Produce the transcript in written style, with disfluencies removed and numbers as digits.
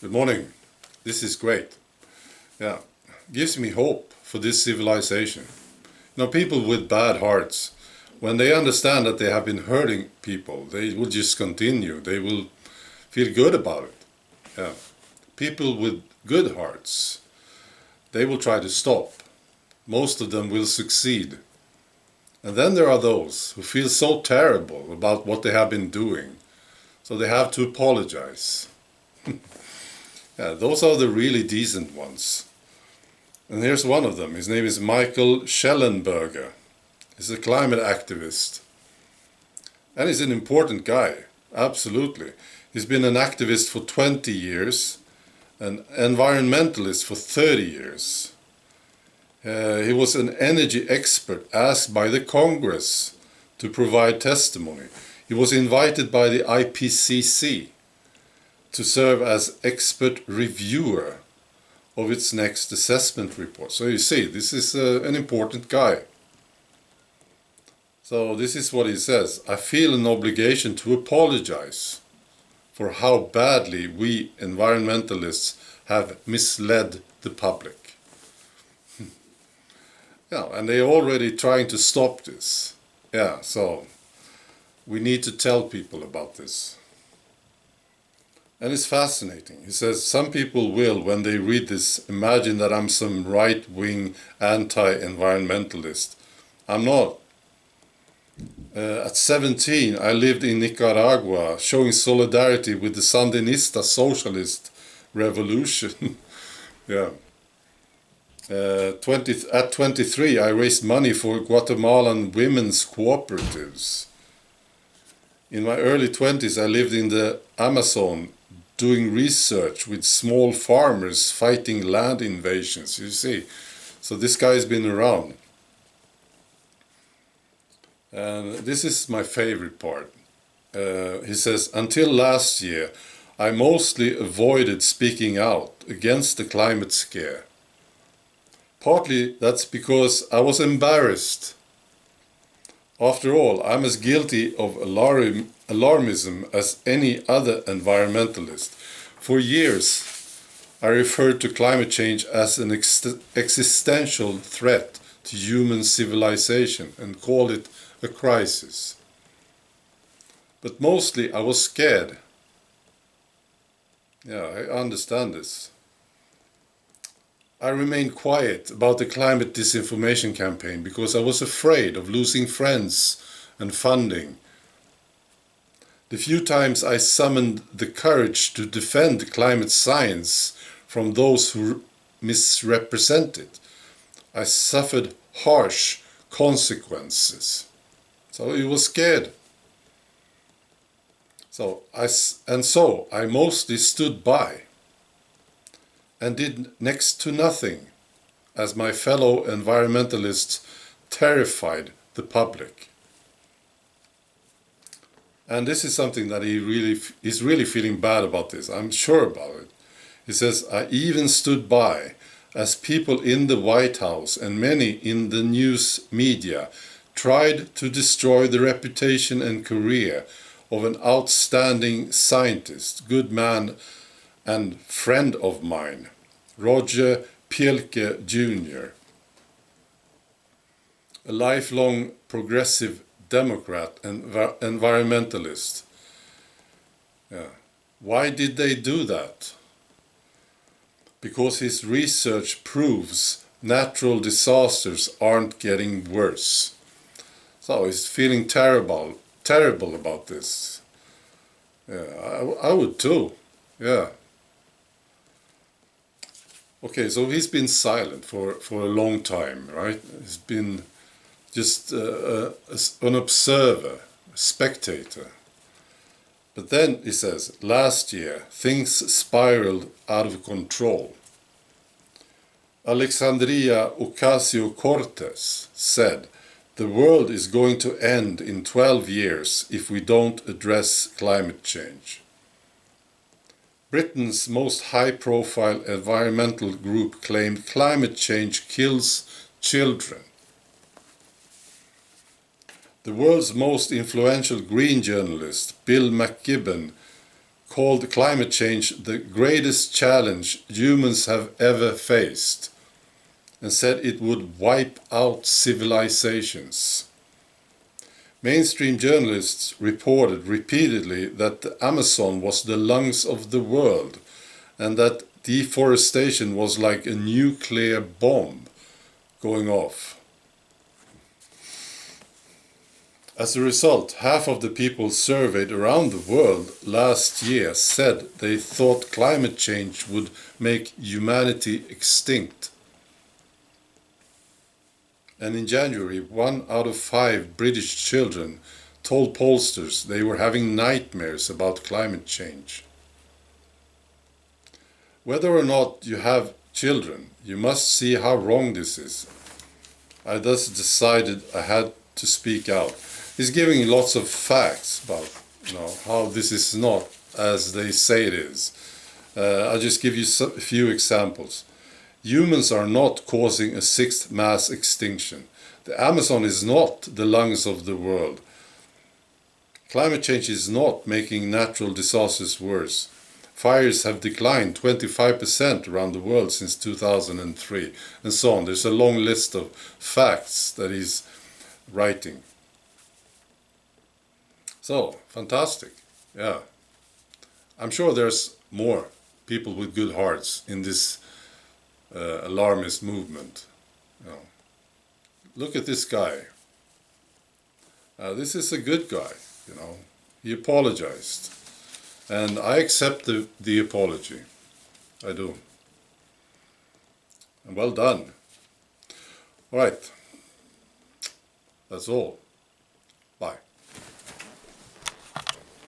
Good morning. This is great. Yeah, gives me hope for this civilization. People with bad hearts, when they understand that they have been hurting people, they will just continue. They will feel good about it. Yeah. People with good hearts, they will try to stop. Most of them will succeed. And then there are those who feel so terrible about what they have been doing, so they have to apologize. Yeah, those are the really decent ones. And here's one of them. His name is Michael Schellenberger. He's a climate activist. And he's an important guy, absolutely. He's been an activist for 20 years, an environmentalist for 30 years. He was an energy expert asked by the Congress to provide testimony. He was invited by the IPCC to serve as expert reviewer of its next assessment report. So you see, this is an important guy. So this is what he says. I feel an obligation to apologize for how badly we environmentalists have misled the public. Yeah, and they're already trying to stop this. Yeah, so we need to tell people about this. And it's fascinating. He says, some people will, when they read this, imagine that I'm some right-wing anti-environmentalist. I'm not. At 17, I lived in Nicaragua, showing solidarity with the Sandinista socialist revolution. Yeah. At 23, I raised money for Guatemalan women's cooperatives. In my early 20s, I lived in the Amazon, doing research with small farmers fighting land invasions, you see. So this guy's been around. And this is my favorite part. He says, until last year, I mostly avoided speaking out against the climate scare. Partly that's because I was embarrassed. After all, I'm as guilty of alarmism as any other environmentalist. For years, I referred to climate change as an existential threat to human civilization and called it a crisis. But mostly I was scared. Yeah, I understand this. I remained quiet about the climate disinformation campaign because I was afraid of losing friends and funding. The few times I summoned the courage to defend climate science from those who misrepresent it, I suffered harsh consequences. So he was scared. So I mostly stood by and did next to nothing, as my fellow environmentalists terrified the public. And this is something that he's really feeling bad about this. I'm sure about it. He says, I even stood by as people in the White House and many in the news media tried to destroy the reputation and career of an outstanding scientist, good man and friend of mine, Roger Pielke Jr., a lifelong progressive Democrat and environmentalist. Yeah. Why did they do that? Because his research proves natural disasters aren't getting worse. So he's feeling terrible about this. Yeah, I would too. Yeah. Okay, so he's been silent for a long time, right? He's been just an observer, a spectator. But then, he says, last year, things spiraled out of control. Alexandria Ocasio-Cortez said, the world is going to end in 12 years if we don't address climate change. Britain's most high-profile environmental group claimed climate change kills children. The world's most influential green journalist, Bill McKibben, called climate change the greatest challenge humans have ever faced, and said it would wipe out civilizations. Mainstream journalists reported repeatedly that the Amazon was the lungs of the world, and that deforestation was like a nuclear bomb going off. As a result, half of the people surveyed around the world last year said they thought climate change would make humanity extinct. And in January, 1 out of 5 British children told pollsters they were having nightmares about climate change. Whether or not you have children, you must see how wrong this is. I thus decided I had to speak out. He's giving lots of facts about how this is not as they say it is. I'll just give you a few examples. Humans are not causing a 6th mass extinction. The Amazon is not the lungs of the world. Climate change is not making natural disasters worse. Fires have declined 25% around the world since 2003, and so on. There's a long list of facts that he's writing. So, fantastic. Yeah. I'm sure there's more people with good hearts in this alarmist movement. Look at this guy. This is a good guy, He apologized. And I accept the apology. I do. And well done. All right. That's all.